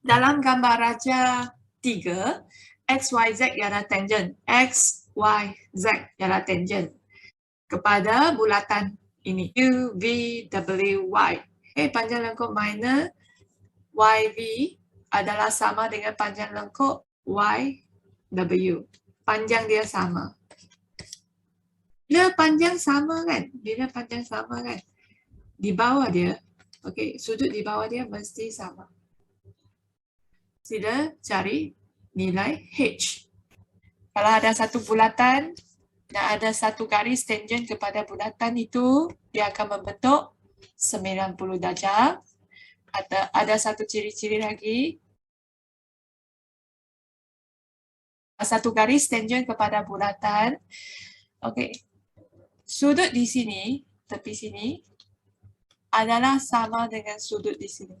Dalam gambar raja 3, X, Y, Z ialah tangent. X, Y, Z ialah tangent kepada bulatan ini. U, V, W, Y. Panjang lengkup minor YV adalah sama dengan panjang lengkup YW. Panjang dia sama. Bila panjang sama kan? Di bawah dia, sudut di bawah dia mesti sama. Sila cari nilai H. Kalau ada satu bulatan dan ada satu garis tangent kepada bulatan itu, dia akan membentuk 90 darjah. Ada satu ciri-ciri lagi. Satu garis tangent kepada bulatan. Sudut di sini, tepi sini, adalah sama dengan sudut di sini.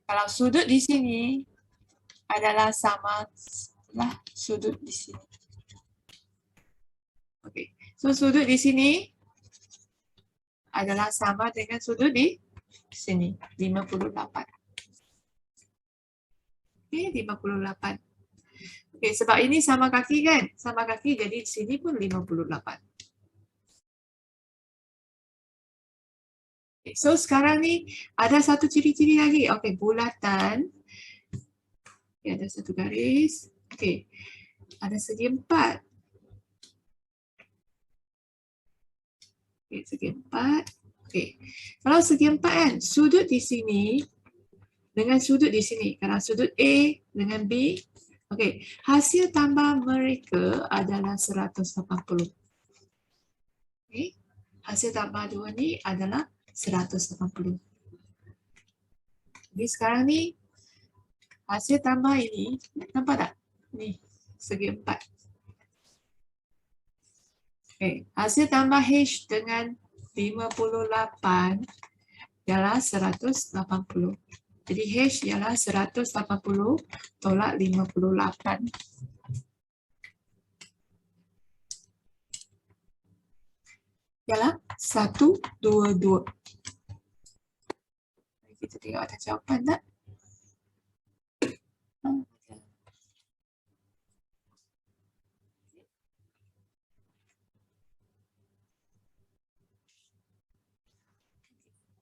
Kalau sudut di sini adalah sama lah sudut di sini. So sudut di sini adalah sama dengan sudut di sini, 58. 58. Sebab ini sama kaki kan? Sama kaki, jadi di sini pun 58. So sekarang ni ada satu ciri-ciri lagi. Bulatan. Ada satu garis. Ada segi 4. Segi 4. Kalau segi 4 kan, sudut di sini dengan sudut di sini. Kalau sudut A dengan B, hasil tambah mereka adalah 180. Hasil tambah dua ni adalah 180. Jadi sekarang ni hasil tambah ini, nampak tak? Ni, segi 4. Hasil tambah H dengan 58 ialah 180. Jadi H ialah 180 tolak 58. Ialah 122. Kita tengok ada jawapan tak?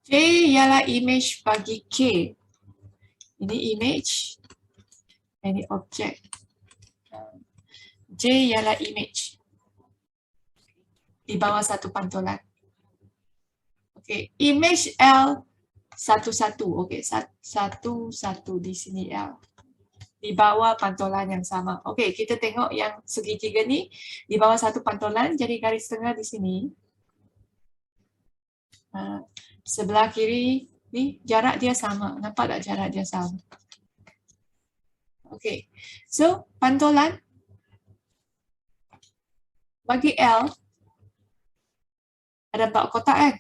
J ialah image bagi K. Ini image, ini objek. J ialah image di bawah satu pantulan. Image L 11. Satu di sini L. Di bawah pantulan yang sama. Kita tengok yang segitiga ni di bawah satu pantulan, jadi garis tengah di sini. Sebelah kiri ni jarak dia sama. Nampak tak jarak dia sama? So pantulan bagi L ada 4 kotak kan?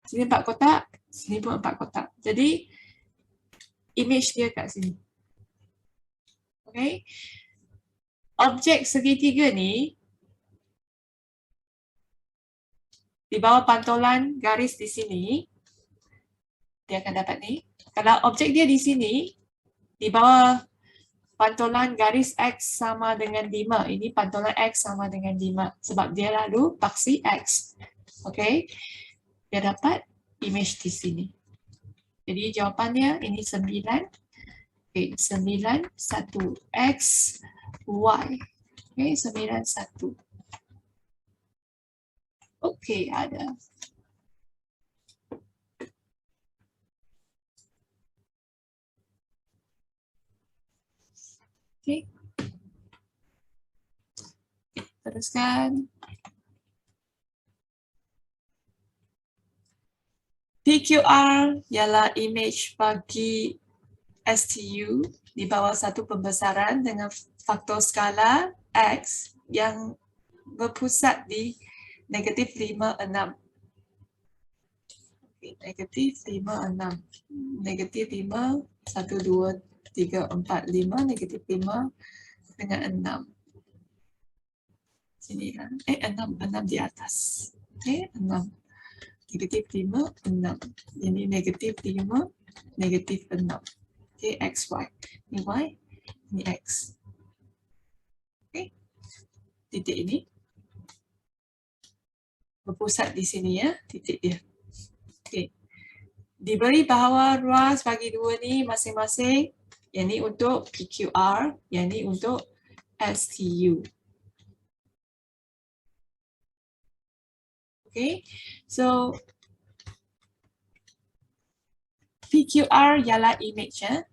Sini 4 kotak, sini pun 4 kotak. Jadi image dia kat sini. Objek segitiga ni di bawah pantulan garis di sini, dia akan dapat ni. Kalau objek dia di sini, di bawah pantulan garis X sama dengan 5. Ini pantulan X sama dengan 5. Sebab dia lalu paksi X. Dia dapat image di sini. Jadi jawapannya ini 9. 9, 1, X, Y. 9, 1. Ada. Teruskan. PQR ialah image bagi STU di bawah satu pembesaran dengan faktor skala X yang berpusat di negatif 5, 6. Negatif 5, 6. Negatif 5, 1, 2, 3, 4, 5. Negatif 5 dengan 6. Sini lah. 6 di atas. 6. Negatif 5, 6. Ini negatif 5, negatif 6. Okay, X, Y. Ini Y, ini X. Okay. Titik ini berpusat di sini ya, titik dia. Okay. Diberi bahawa ruas bagi dua ni masing-masing. Yang ni untuk PQR, yang ni untuk STU. Okay, so PQR ialah image ya.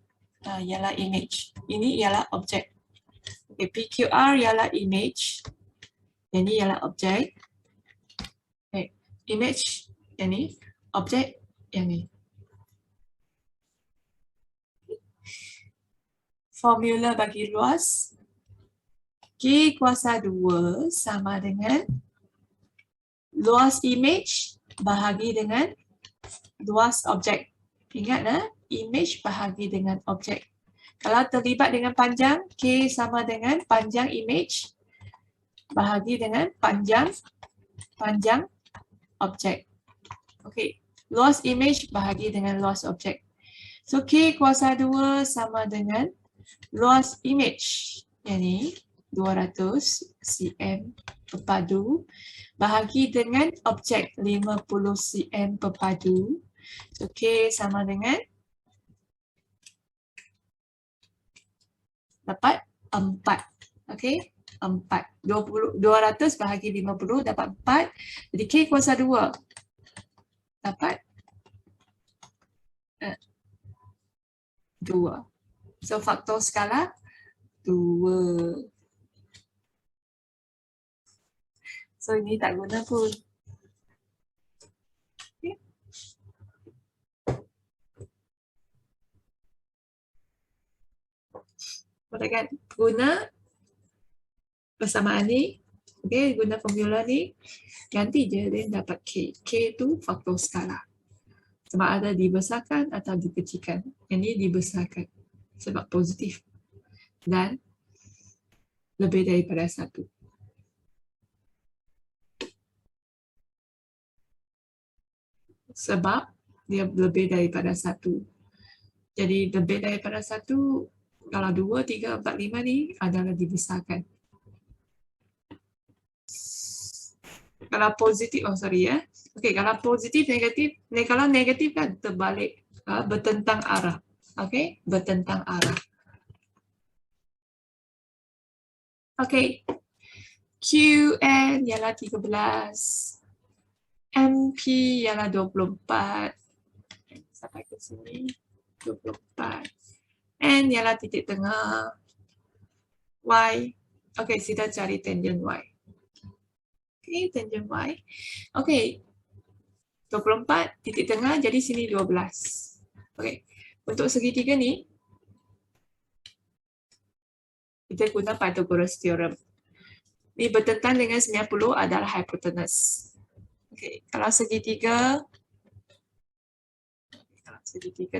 Ialah image. Ini ialah objek. Okay, PQR ialah image. Yang ni ialah objek. Okay, image yang ni, objek yang ni. Formula bagi ruas K kuasa 2 sama dengan luas image bahagi dengan luas objek. Ingat image bahagi dengan objek. Kalau terlibat dengan panjang, K sama dengan panjang image bahagi dengan panjang objek. Okey, luas image bahagi dengan luas objek. So K kuasa 2 sama dengan luas image, yang ni 200 cm berpadu bahagi dengan objek 50 cm berpadu. So K sama dengan dapat 4. Okey, 4. 200 bahagi 50 dapat 4. Jadi K kuasa 2 dapat 2. So faktor skala 2. So ini tak guna pun. Okay. Boleh kan? Guna persamaan ni. Okay, guna formula ni. Ganti je dan dapat K. K tu faktor skala. Sebab ada dibesarkan atau dikecilkan. Yang ni dibesarkan. Sebab positif. Dan lebih daripada 1. Sebab dia lebih daripada 1. Jadi lebih daripada 1, kalau 2, 3, 4, 5 ni adalah dibesarkan. Kalau positif, Okey, kalau positif, negatif, kalau negatif kan terbalik, bertentang arah. Okey, bertentang arah. Okey. QN ialah 13. MP ialah 24. Sampai ke sini 24. N ialah titik tengah. Y. Okey, kita cari tangent Y. Okey, tangent Y. Okey. 24 titik tengah jadi sini 12. Okey. Untuk segitiga ni kita guna Pythagoras theorem. Ni bertentang dengan 90 adalah hypotenuse. Okey, kalau segitiga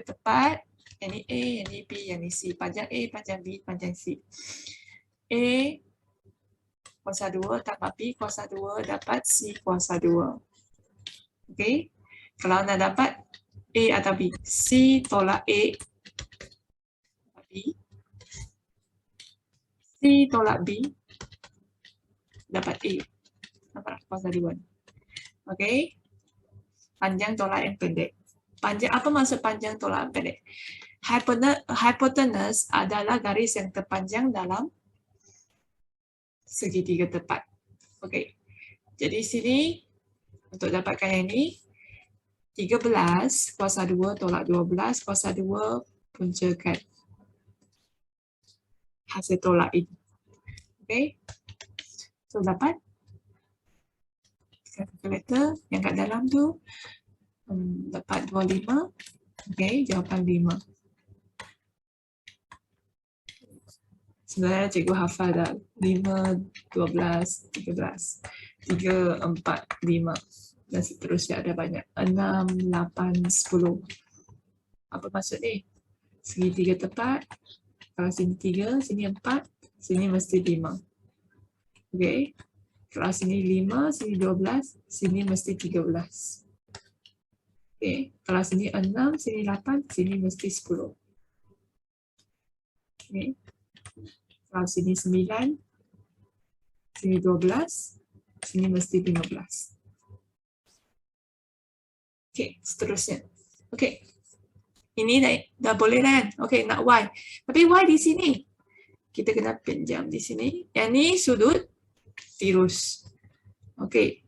tepat, yang ni A, yang ni B, yang ni C, panjang A, panjang B, panjang C. A kuasa 2 tambah B kuasa 2 dapat C kuasa 2. Okey. Kalau anda dapat A atau B, C tolak A, B. C tolak B, dapat A. Dapat kuasa 2. Okey. Panjang tolak yang pendek. Panjang, apa maksud panjang tolak yang pendek? Hypotenuse adalah garis yang terpanjang dalam segitiga tepat. Okey. Jadi sini untuk dapatkan yang ini 13 kuasa 2 tolak 12 kuasa 2 puncakan hasil tolak ini. Okey. So dapat kalkulator yang kat dalam tu dapat 25. Okey, jawapan 5. Sebenarnya cikgu hafal dah 5, 12, 13, 3, 4, 5 dan seterusnya ada banyak. 6, 8, 10. Apa maksud ni? Segitiga tepat. Kalau sini 3, sini 4, sini mesti 5. Okey. Kalau sini 5, sini 12, sini mesti 13. Okey, kalau sini 6, sini 8, sini mesti 10. Okey. Kalau sini 9, sini 12, sini mesti 15. Okey, seterusnya. Okey. Ini dah boleh kan? Okey, nak Y. Tapi Y di sini. Kita kena pinjam di sini. Yang ni sudut tirus. Okey.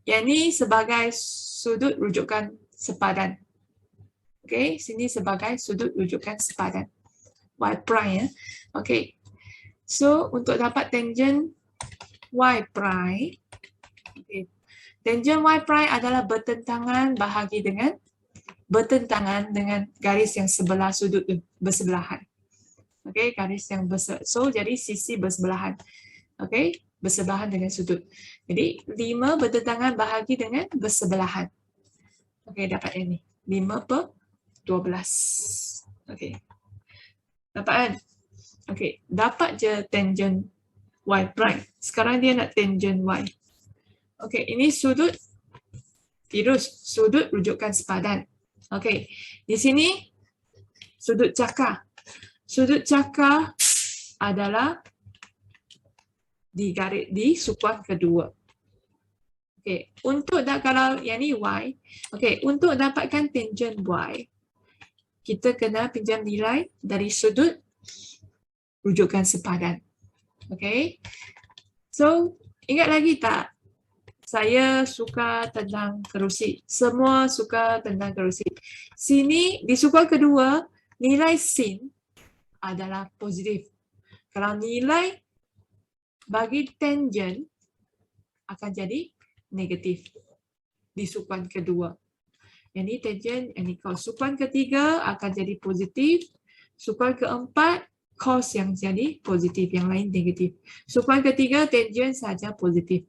Yang ni sebagai sudut rujukan sepadan. Okey, sini sebagai sudut rujukan sepadan. Y prime ya. Okey. So, untuk dapat tangent Y prime, okay. Tangent Y prime adalah bertentangan dengan garis yang sebelah sudut bersebelahan. Okey, garis yang so jadi sisi bersebelahan. Okey, bersebelahan dengan sudut. Jadi 5 bertentangan bahagi dengan bersebelahan. Okey, dapat yang ni. 5/12. Okey. Dapat kan? Okey, dapat je tangent Y prime. Sekarang dia nak tangent Y. Okey, ini sudut tirus, sudut rujukan sepadan. Okey, di sini sudut cakar. Sudut cakar adalah di garis di sukuan kedua. Okey, untuk kalau yang ni Y, okey, untuk dapatkan tangent Y, kita kena pinjam nilai dari sudut rujukan sepadan. Okey. So, ingat lagi tak? Saya suka tentang kerusi. Semua suka tentang kerusi. Sini di sukuan kedua, nilai sin adalah positif. Kalau nilai bagi tangent akan jadi negatif di sukuan kedua. Yang ni tangent, yang ni cos. Sukuan ketiga akan jadi positif. Sukuan keempat, cos yang jadi positif, yang lain negatif. Sukuan ketiga, tangent saja positif.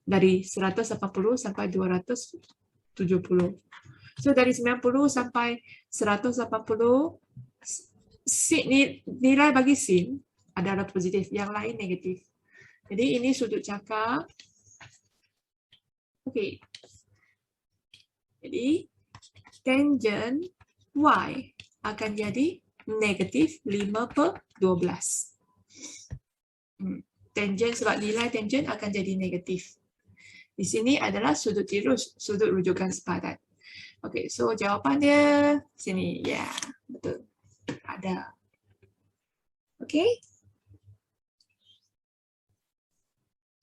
Dari 180 sampai 270. So dari 90 sampai 180, nilai bagi sin adalah positif, yang lain negatif. Jadi ini sudut cakar. Okey. Jadi tangent Y akan jadi negatif 5/12. Tangent sebab nilai tangent akan jadi negatif. Di sini adalah sudut tirus, sudut rujukan sepadan. Okey, so jawapan dia sini. Ya, betul. Ada. Okey.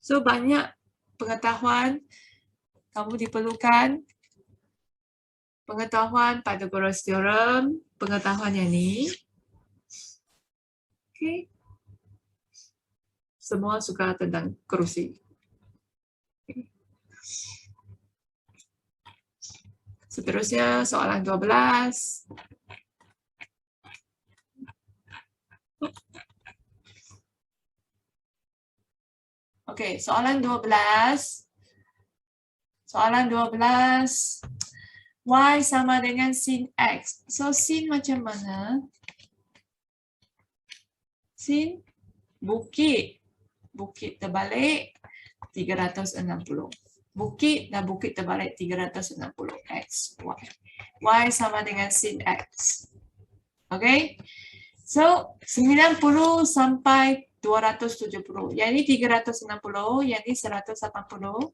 So banyak pengetahuan kamu diperlukan. Pengetahuan Pythagoras theorem, pengetahuan yang ni. Okey. Semua suka tentang kerusi. Okay. Seterusnya soalan 12. Okey, soalan 12. Soalan 12. Y sama dengan sin X. So sin macam mana? Sin bukit. Bukit terbalik 360. Bukit dan bukit terbalik 360 X, Y. Y sama dengan sin X. Okay. So, 90 sampai 270. Yang ini 360, yang ini 180.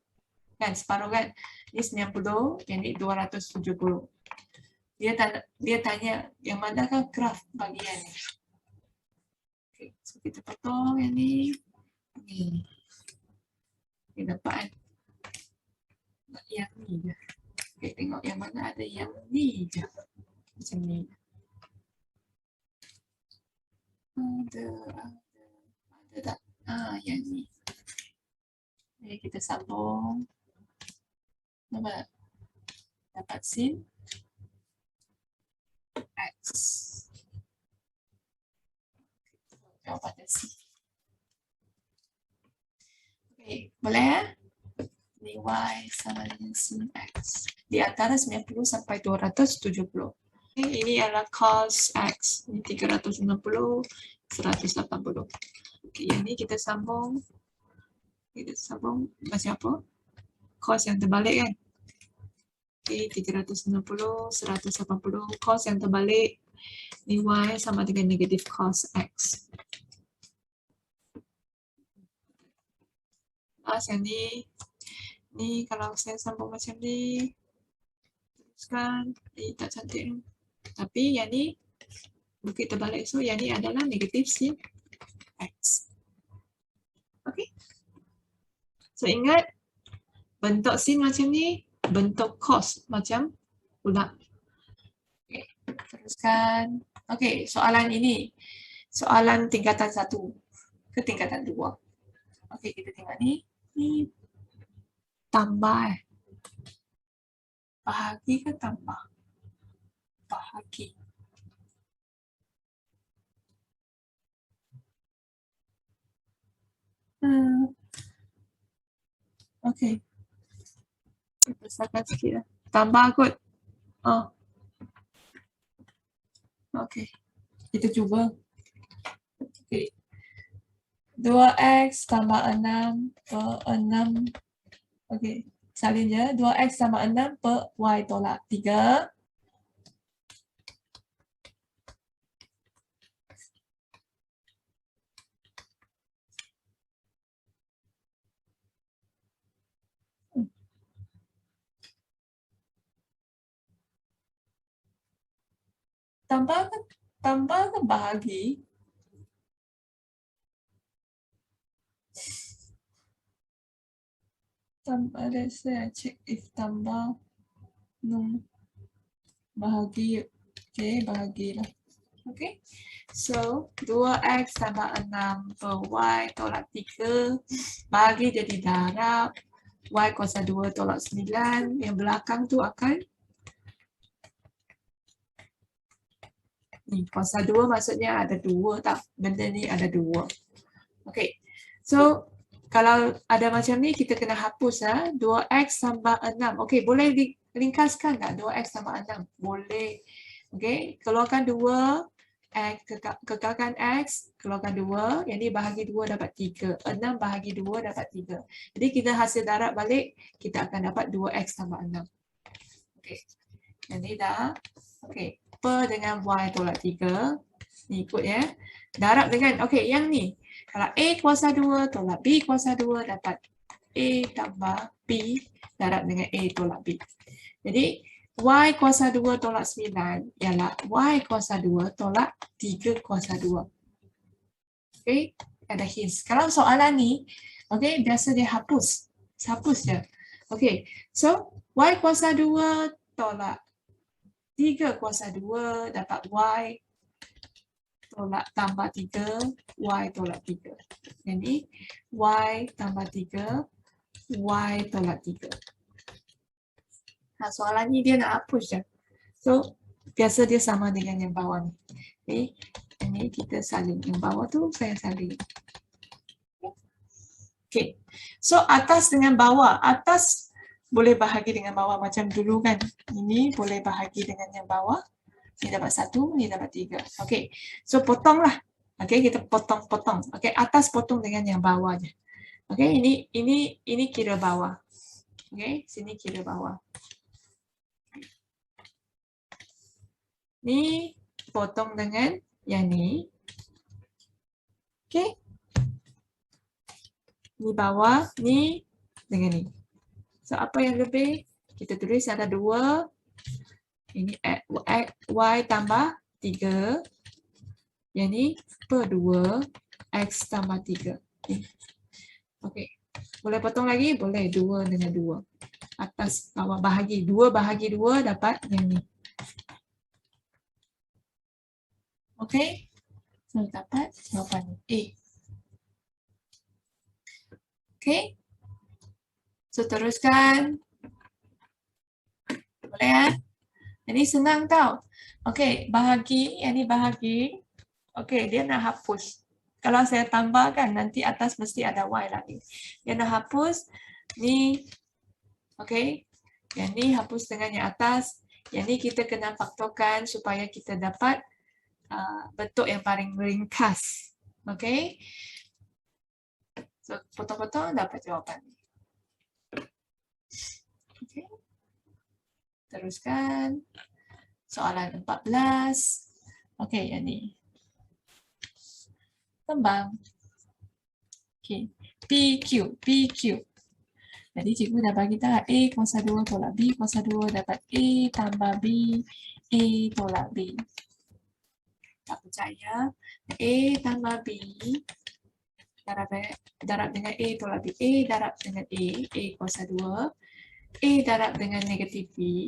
Kan, separuh kan. Ini 90, yang ini 270. Dia tanya, yang manakah graf bagian ini? Okay. So, kita potong yang ini. Ni. Okay, dapat. Yang ni je. Okay, tengok yang mana ada yang ni je. Macam ni. Ada tak? Yang ni. Jadi kita sambung. Nampak? Dapat sin X. Jawapan dia sin. Okay, boleh ya? Ni Y sama dengan sin X. Di antara 90 sampai 270. Okay, ini adalah cos X. Ini 360, 180. Okay, yang ni kita sambung. Kita sambung macam apa? Cos yang terbalik kan? Okay, 360, 180. Cos yang terbalik, ni Y sama dengan negatif cos X. Yang ni kalau saya sambung macam ni, teruskan, ni tak cantik. Tapi yang ni bukit terbalik, so yang ni adalah negatif sin X. Okay. So ingat, bentuk sin macam ni, bentuk cos macam pula. Okay. Teruskan. Okay, soalan ini. Soalan tingkatan 1 ke tingkatan 2. Okay, kita tengok ni. Ni tambah. Bahagi ke tambah? Bahagi. Okay. Besarkan sikit lah. Tambah kot. Oh. Okay. Kita cuba. Okay. 2x tambah 6 per 6. Okay. Salin je. 2x tambah 6 per y tolak 3. Tambah ke bahagi? Let's say I check if tambah bahagi. Okay, bahagilah. Okay. So 2x tambah 6 per y tolak 3. Bahagi jadi darab. Y kuasa 2 tolak 9. Yang belakang tu akan ni kuasa 2 maksudnya ada 2 tak? Benda ni ada 2. Okay. So kalau ada macam ni kita kena hapus 2x tambah 6. Okay, boleh ringkaskan tak 2x tambah 6? Boleh. Okay, keluarkan 2, kekalkan x, keluarkan 2, yang ni bahagi 2 dapat 3. 6 bahagi 2 dapat 3. Jadi kita hasil darab balik, kita akan dapat 2x tambah 6. Okay, yang ni dah. Okay, per dengan y tolak 3. Ni ikut ya. Darab dengan, okay, yang ni. Kalau A kuasa 2 tolak B kuasa 2 dapat A tambah B darab dengan A tolak B. Jadi Y kuasa 2 tolak 9 ialah Y kuasa 2 tolak 3 kuasa 2. Okay, ada hints. Kalau soalan ni, okay, biasa dia hapus. Hapus je. Okay, so Y kuasa 2 tolak 3 kuasa 2 dapat Y tolak tambah 3, Y tolak 3. Jadi, Y tambah 3, Y tolak 3. Nah, soalan ni dia nak hapus je. So, biasa dia sama dengan yang bawah ni. Okay. Ini kita salin. Yang bawah tu saya salin. Okay. So, atas dengan bawah. Atas boleh bahagi dengan bawah macam dulu kan. Ini boleh bahagi dengan yang bawah. Ni dapat 1, ni dapat 3. Okey. So potonglah. Okey, kita potong-potong. Okey, atas potong dengan yang bawah je. Okey, ini kira bawah. Okey, sini kira bawah. Ni potong dengan yang ni. Okey. Ni bawah, ni dengan ni. So apa yang lebih? Kita tulis ada 2. Ini y tambah 3. Yang ni per 2 x tambah 3. Okey. Boleh potong lagi? Boleh. 2 dengan 2. Atas bawah bahagi. 2 bahagi 2 dapat yang ni. Okey. So dapat jawapan A. Okey. So teruskan. Boleh ya? Ini senang tau. Okey, bahagi, yang ni bahagi. Okey, dia nak hapus. Kalau saya tambahkan, nanti atas mesti ada Y lagi. Dia nak hapus. Ni, okey. Yang ni hapus dengan yang atas. Yang ni kita kena faktorkan supaya kita dapat bentuk yang paling ringkas. Okey. So, potong-potong dapat jawapan. Okay. Teruskan. Soalan 14. Okey, yang ni. Kembang. Okey. PQ. Jadi cikgu dah bagi tahu A kuasa 2 tolak B kuasa 2 dapat A tambah B. A tolak B. Tak percaya. A tambah B. Darab dengan A tolak B. A darab dengan A. A kuasa 2. A darab dengan negatif B.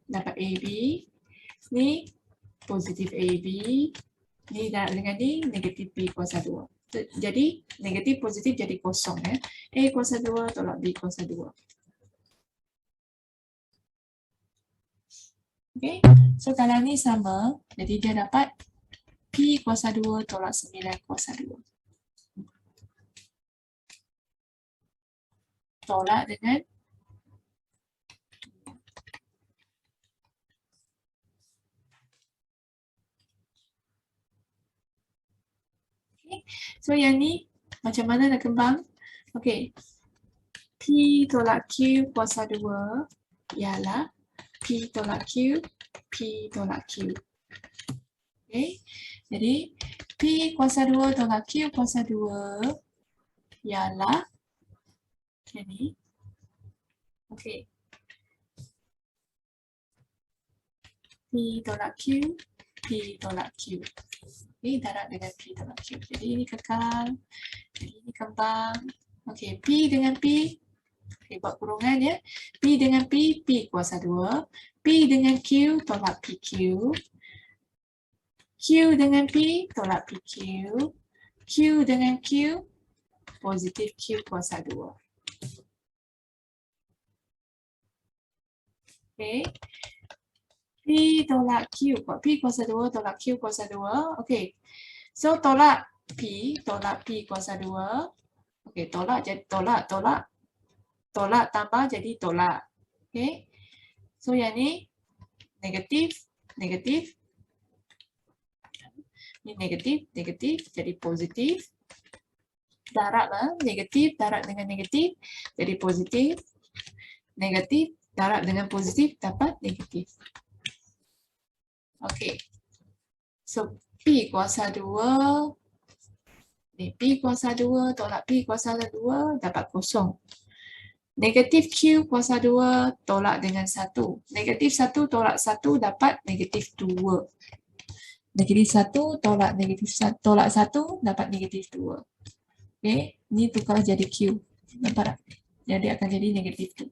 Dapat AB. Ni positif AB. Ni darab dengan ni negatif B kuasa 2. Jadi negatif positif jadi kosong ya. A kuasa 2 tolak B kuasa 2. Okey. So kalau ni sama, jadi dia dapat P kuasa 2 tolak 9 kuasa 2. Tolak dengan so yang ni macam mana nak kembang? Okey. P tolak Q kuasa 2 ialah P tolak Q, P tolak Q. Okey. Jadi P kuasa 2 tolak Q kuasa 2 ialah ini. Okey. P tolak Q, P tolak Q. Okey, darab dengan P tolak Q. Jadi ini kekal. Jadi ini kembang. Okey, P dengan P. Okey, buat kurungan ya. P dengan P, P kuasa 2. P dengan Q, tolak PQ. Q dengan P, tolak PQ. Q dengan Q, positif Q kuasa 2. Okey. P tolak Q. P kuasa 2 tolak Q kuasa 2. Okey. So tolak P kuasa 2. Okey, tolak jadi tolak tambah jadi tolak. Okey. So yang ni negatif. Ni negatif jadi positif. Darablah negatif darab dengan negatif jadi positif. Negatif darab dengan positif dapat negatif. Okey. So P kuasa 2. Ni P kuasa 2 tolak P kuasa 2 dapat kosong. Negatif Q kuasa 2 tolak dengan 1. Negatif 1 tolak 1 dapat negatif 2. Negatif 1 tolak negatif 1 tolak 1 dapat negatif 2. Okey, ni tukar jadi Q. Nampak tak? Jadi akan jadi negatif 2.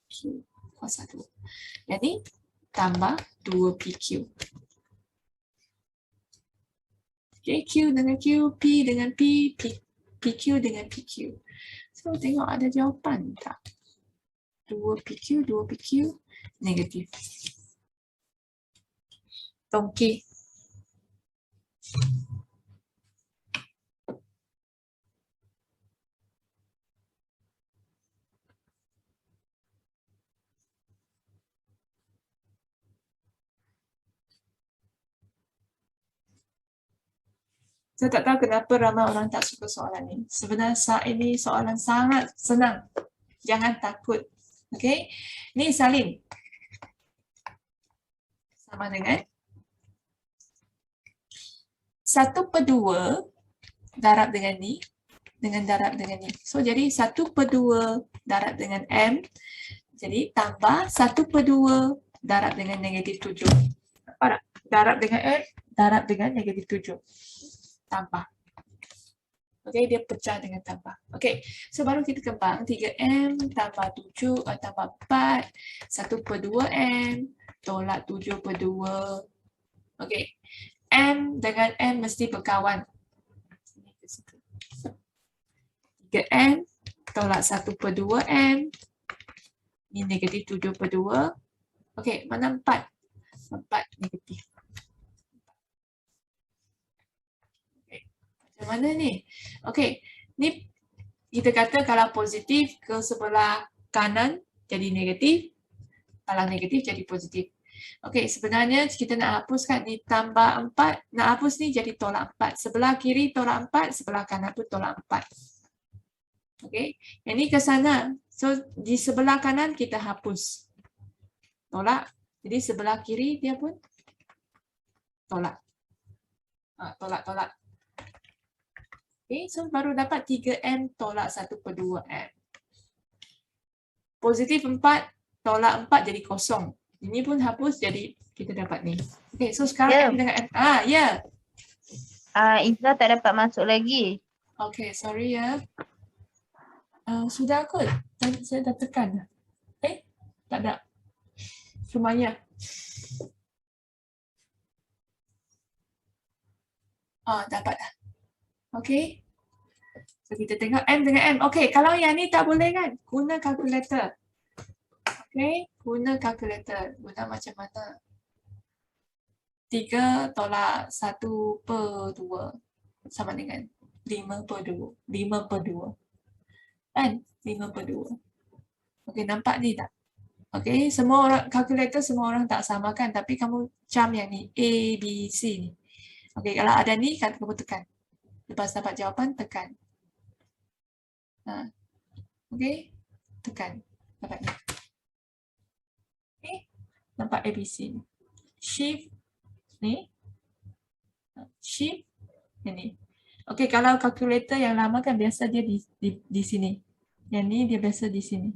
Q kuasa 2. Jadi tambah 2PQ. Okay, Q dengan Q, P dengan P, PQ dengan PQ. So, tengok ada jawapan tak? 2PQ, negatif. Tongki. Saya tak tahu kenapa ramai orang tak suka soalan ini. Sebenarnya ini soalan sangat senang. Jangan takut. Okey. Ni salin. Sama dengan 1/2 darab dengan ni. Dengan darab dengan ni. So, jadi 1/2 darab dengan M. Jadi, tambah 1/2 darab dengan negatif 7. Nampak tak? Darab dengan M, darab dengan negatif 7. Tambah. Okey, dia pecah dengan tambah. Okey, so baru kita kembang 3M tambah 7 tambah 4 1/2M tolak 7/2. Okey. M dengan M mesti berkawan. 3M tolak 1/2M. Ini negatif 7/2. Okey, mana 4? 4 negatif. Macam mana ni? Okey, ni kita kata kalau positif ke sebelah kanan jadi negatif, kalau negatif jadi positif. Okey, sebenarnya kita nak hapuskan ni tambah 4, nak hapus ni jadi tolak 4. Sebelah kiri tolak 4, sebelah kanan pun tolak 4. Okey, yang ni ke sana. So di sebelah kanan kita hapus. tolak. Jadi sebelah kiri dia pun tolak. Tolak. Okay, so baru dapat 3M tolak 1/2M. Positif 4 tolak 4 jadi kosong. Ini pun hapus jadi kita dapat ni. Okay, so sekarang M dengan M. Ya. Izzah tak dapat masuk lagi. Okay, sorry ya. Sudah kot. Saya dah tekan. Tak ada. Semuanya. Dapat dah. Okay. So kita tengok M dengan M. Okay, kalau yang ni tak boleh kan? Guna kalkulator. Okay, guna kalkulator. Guna macam mana? 3 tolak 1/2 sama dengan 5/2. 5/2. Kan? 5/2. Okay, nampak ni tak? Okay, semua orang, kalkulator semua orang tak sama kan? Tapi kamu cam yang ni, A, B, C ni. Okay, kalau ada ni, kan kamu tekan. Lepas dapat jawapan, tekan. Okay, tekan. Dapat ni. Okay, nampak A, B, C ni. Shift ni. Shift ni. Okay, kalau kalkulator yang lama kan biasa dia di sini. Yang ni dia biasa di sini.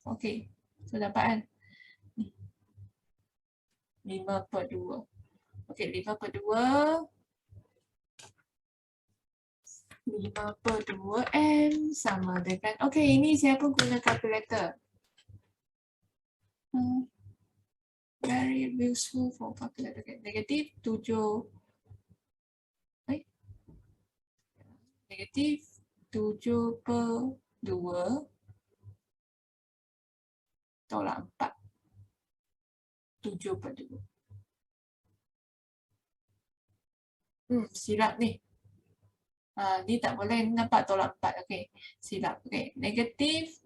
Okay, so dapat kan? 5/2. Okay, 5/2. 5/2M sama dengan, okay, ini saya pun guna kalkulator. Very useful for calculator. Okay. Negatif 7. Negatif 7/2 tolak 4. 7/2. Silap ni. Ni tak boleh nampak tolak 4. Okay, silap. Okay, negatif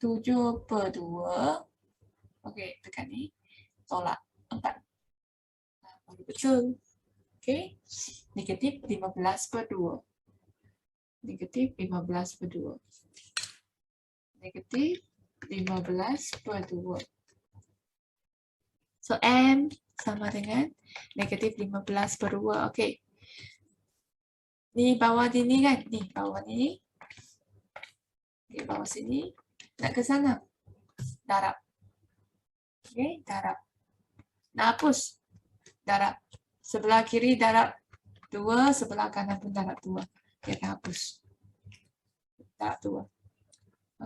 7/2. Okay, tekan ni. Tolak 4. Baru betul. Okay, negatif 15/2. Negatif 15/2. Negatif 15/2. So, M sama dengan negatif 15/2. Okay. Ni bawah ni kan? Ni bawah ni. Okay, bawah sini. Nak ke sana. Darab. Okay, darab. Nak hapus. Darab. Sebelah kiri darab 2, sebelah kanan pun darab 2. Dia akan hapus. Darab 2.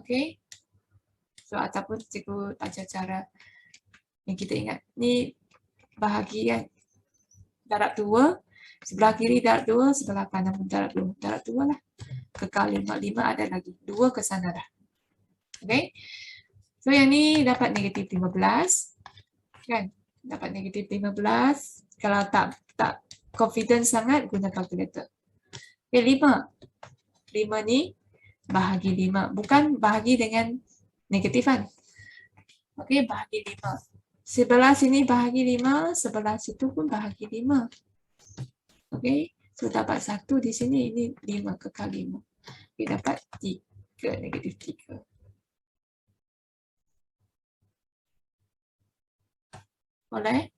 Okay. So, ataupun cikgu ajar cara yang kita ingat. Ni bahagian darab 2. Sebelah kiri darab 2, sebelah kanan pun darab 2. Darab 2 lah. Kekal 5. 5 ada lagi. 2 ke sana dah. Okay. So, yang ni dapat negatif 15. Kan? Dapat negatif 15. Kalau tak confident sangat, guna kalkulator. Okay, 5. 5 ni bahagi 5. Bukan bahagi dengan negatifan. Okay, bahagi 5. Sebelah sini bahagi 5, sebelah situ pun bahagi 5. Okay, so dapat 1 di sini, ini 5 kekal 5. Okay, dapat 3, negatif 3. Boleh?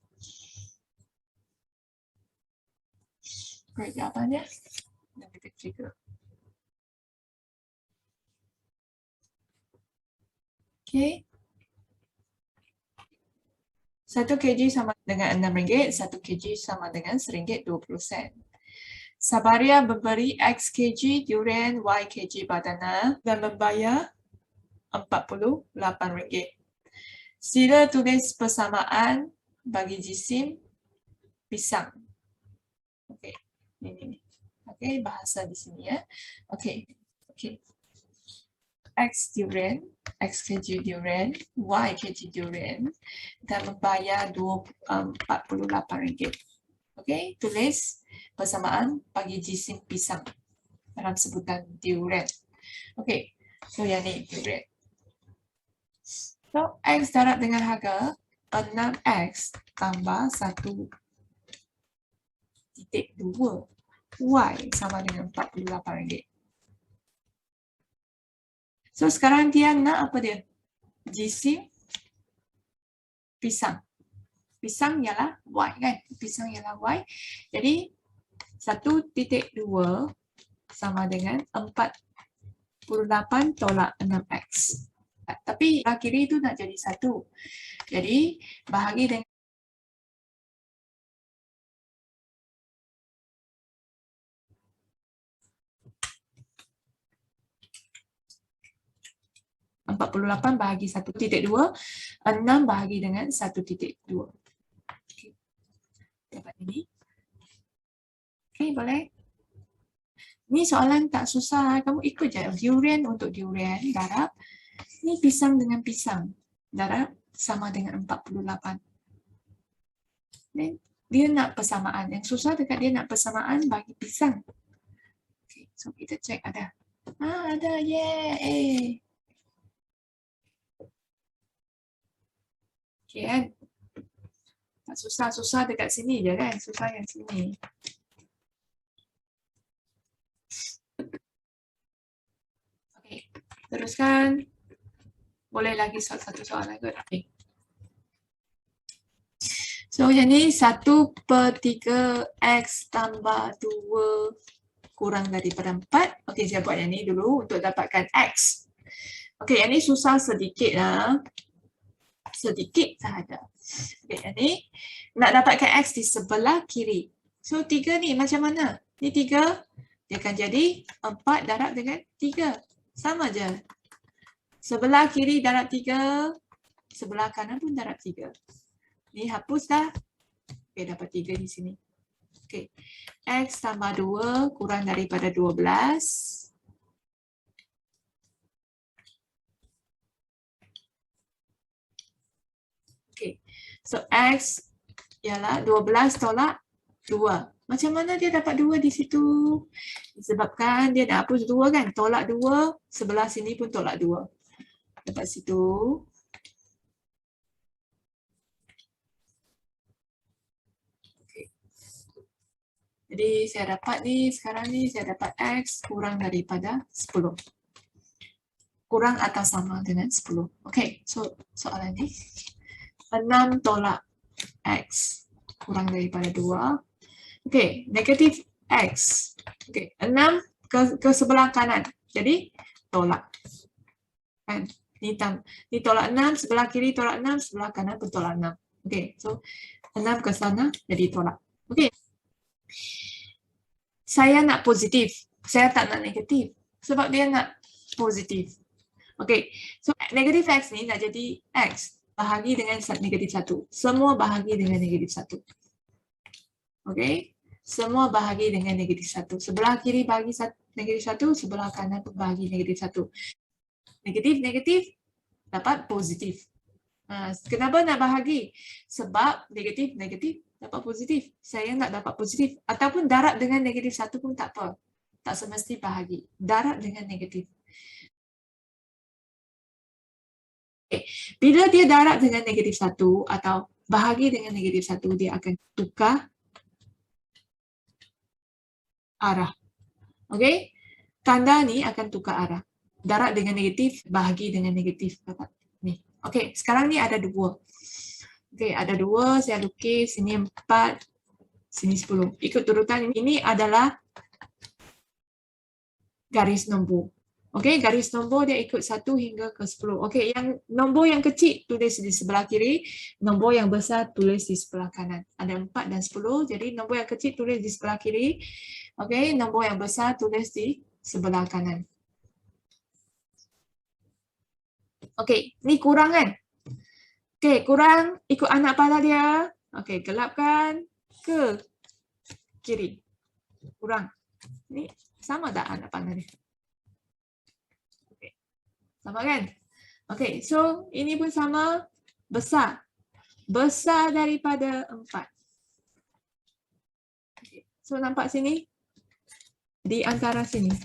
Baik, jawapannya negatif 3. Okay. 1 kg sama dengan RM6, 1 kg sama dengan RM1.20. Sabaria memberi X kg durian, Y kg badana dan membayar RM48. Sila tulis persamaan bagi jisim pisang. Okey, ini. Okey, bahasa di sini ya. Okey. Okey. X durian, X kg durian, Y kg durian dan membayar RM48. Okey, tulis persamaan bagi jisim pisang dalam sebutan durian. Okey, so yang ni durian. So, X darab dengan harga 6X tambah 1.2. Y sama dengan RM48. So, sekarang dia nak apa dia? Jisim pisang. Pisang ialah Y kan? Pisang ialah Y. Jadi 1.2 sama dengan 48 tolak 6X. Tapi sebelah kiri itu nak jadi 1. Jadi bahagi dengan 48 bahagi 1.2, 6 bahagi dengan 1.2. Okay. Dapat ini. Okay, boleh? Ini soalan tak susah. Kamu ikut je. Durian untuk durian, darab. Ini pisang dengan pisang. Darab sama dengan 48. Dia nak persamaan. Yang susah dekat dia nak persamaan bagi pisang. Okay, so kita cek ada. Ada. Yeay. Okay, kan? Tak susah-susah dekat sini je kan? Susah yang sini. Okay, teruskan. Boleh lagi satu soalan ke? Okay. So, yang ni 1/3 X tambah 2 kurang daripada 4. Okay, saya buat yang ni dulu untuk dapatkan X. Okay, yang ni susah sedikit lah. Sedikit sahaja. Okay, yang ni nak dapatkan X di sebelah kiri. So, 3 ni macam mana? Ni 3, dia akan jadi 4 darab dengan 3. Sama je. Sebelah kiri darab 3, sebelah kanan pun darab 3. Ni hapus dah. Okay, dapat 3 di sini. Okay. X tambah 2 kurang daripada 12. Okay. So, X ialah 12 tolak 2. Macam mana dia dapat 2 di situ? Disebabkan dia nak hapus 2 kan? Tolak 2, sebelah sini pun tolak 2. Dapat situ. Okay. Jadi, saya dapat ni, sekarang ni saya dapat X kurang daripada 10. Kurang atau sama dengan 10. Okay, so soalan ni. 6 tolak X kurang daripada 2. Okey, negatif X. Okey, 6 ke sebelah kanan. Jadi, tolak. Kan? Ni tolak 6, sebelah kiri tolak 6, sebelah kanan pun tolak 6. Okey, so 6 ke sana jadi tolak. Okey. Saya nak positif. Saya tak nak negatif. Sebab dia nak positif. Okey, so negatif X ni nak jadi X. Bahagi dengan negatif 1. Semua bahagi dengan negatif 1. Okey. Semua bahagi dengan negatif 1. Sebelah kiri bahagi negatif 1, sebelah kanan pun bahagi negatif 1. Negatif dapat positif. Kenapa nak bahagi? Sebab negatif dapat positif. Saya nak dapat positif. Ataupun darab dengan negatif 1 pun tak apa. Tak semesti bahagi. Darab dengan negatif. Okay. Bila dia darab dengan negatif 1 atau bahagi dengan negatif 1, dia akan tukar arah. Okey? Tanda ni akan tukar arah. Darab dengan negatif, bahagi dengan negatif. Ni. Okey, sekarang ni ada 2. Okey, ada 2, saya lukis sini 4, sini 10. Ikut urutan ini adalah garis nombor. Okey, garis nombor dia ikut 1 hingga ke 10. Okey, yang nombor yang kecil tulis di sebelah kiri, nombor yang besar tulis di sebelah kanan. Ada 4 dan 10, jadi nombor yang kecil tulis di sebelah kiri. Okey, nombor yang besar tulis di sebelah kanan. Okey, ni kurang kan? Okey, kurang ikut anak panah dia. Okey, gelapkan ke kiri. Kurang. Ni sama tak anak panah dia? Sama kan? Okey, so ini pun sama, besar. Besar daripada 4. Okay. So nampak sini? Di antara sini.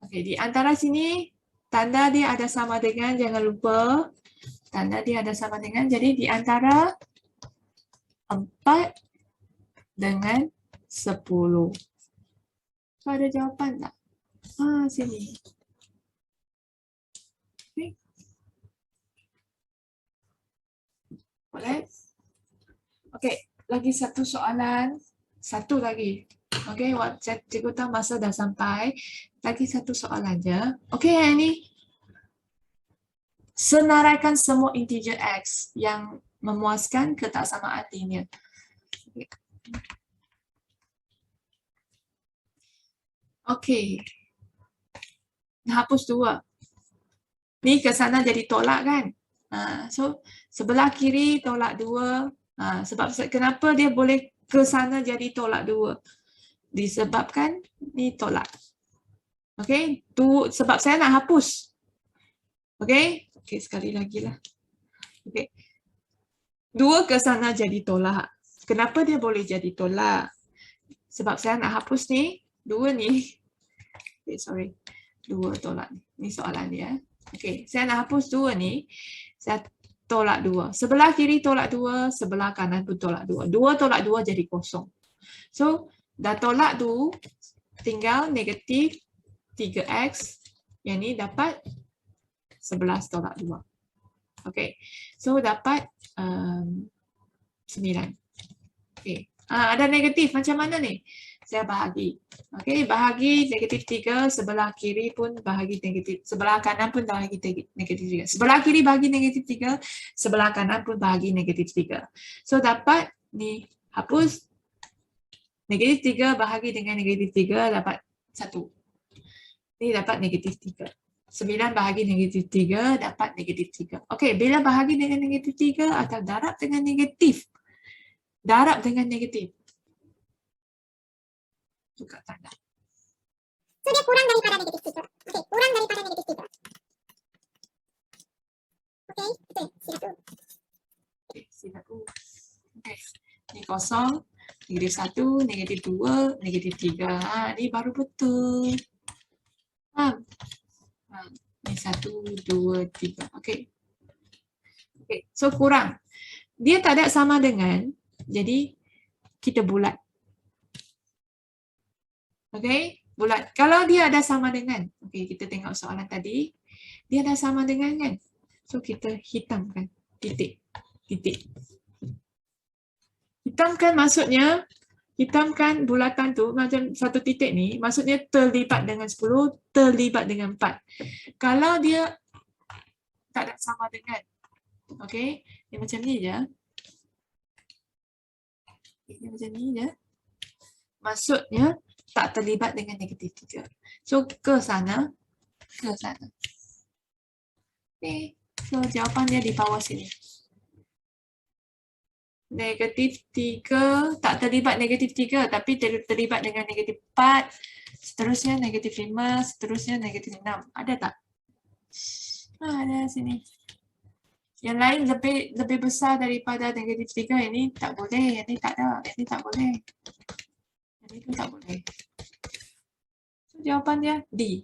Okey, di antara sini, tanda dia ada sama dengan, jangan lupa. Tanda dia ada sama dengan, jadi di antara 4 dengan 10. So ada jawapan tak? Sini. Boleh? Okey, lagi satu soalan. Satu lagi. Okey, cikgu tahu masa dah sampai. Lagi satu soalan je. Okey, yang ini. Senaraikan semua integer x yang memuaskan ketaksamaan linear. Okey. Hapus dua. Ni ke sana jadi tolak kan? So, sebelah kiri tolak 2. Sebab kenapa dia boleh ke sana jadi tolak 2? Disebabkan ni tolak. Okey, sebab saya nak hapus. Okey? Okey, sekali lagi lah. Okey. 2 ke sana jadi tolak. Kenapa dia boleh jadi tolak? Sebab saya nak hapus ni, 2 ni. Okay, sorry. 2 tolak ni. Ni soalan dia. Okey, saya nak hapus 2 ni. Saya tolak 2. Sebelah kiri tolak 2, sebelah kanan pun tolak 2. 2 tolak 2 jadi kosong. So, dah tolak tu, tinggal negatif 3x. Yang ni dapat 11 tolak 2. Okey, so dapat 9. Okey, ada negatif. Macam mana ni? Saya bahagi. Okey, bahagi negatif 3, sebelah kiri pun bahagi negatif, sebelah kanan pun bahagi negatif 3. Sebelah kiri bahagi negatif 3, sebelah kanan pun bahagi negatif 3. So dapat ni hapus negatif 3 bahagi dengan negatif 3 dapat 1. Ni dapat negatif 3. 9 bahagi negatif 3 dapat negatif 3. Okey, bila bahagi dengan negatif 3 atau darab dengan negatif. Darab dengan negatif. Tukar tanda. So dia kurang daripada negatif 3. Okey, kurang daripada negatif 3. Okey, betul. Sila tu. Okey, sila tu. Okey. Ni kosong, negatif 1, negatif 2, negatif 3. Ni baru betul. Faham? Ni 1, 2, 3. Okey. Okey, so kurang. Dia tak ada sama dengan, jadi kita bulat. Okey, bulat. Kalau dia ada sama dengan, okey, kita tengok soalan tadi. Dia ada sama dengan kan? So kita hitamkan titik. Titik. Hitamkan maksudnya, hitamkan bulatan tu macam satu titik ni, maksudnya terlibat dengan 10, terlibat dengan 4. Kalau dia tak ada sama dengan, okey, dia macam ni je. Dia macam ni je. Maksudnya tak terlibat dengan negatif 3. So ke sana, ke sana. Okey, so jawapan dia di bawah sini. Negatif 3, tak terlibat negatif 3 tapi terlibat dengan negatif 4, seterusnya negatif 5, seterusnya negatif 6. Ada tak? Ada sini. Yang lain lebih besar daripada negatif 3, ini tak boleh, ini tak ada, ini tak boleh. Ini pun tak boleh. So, jawapannya D.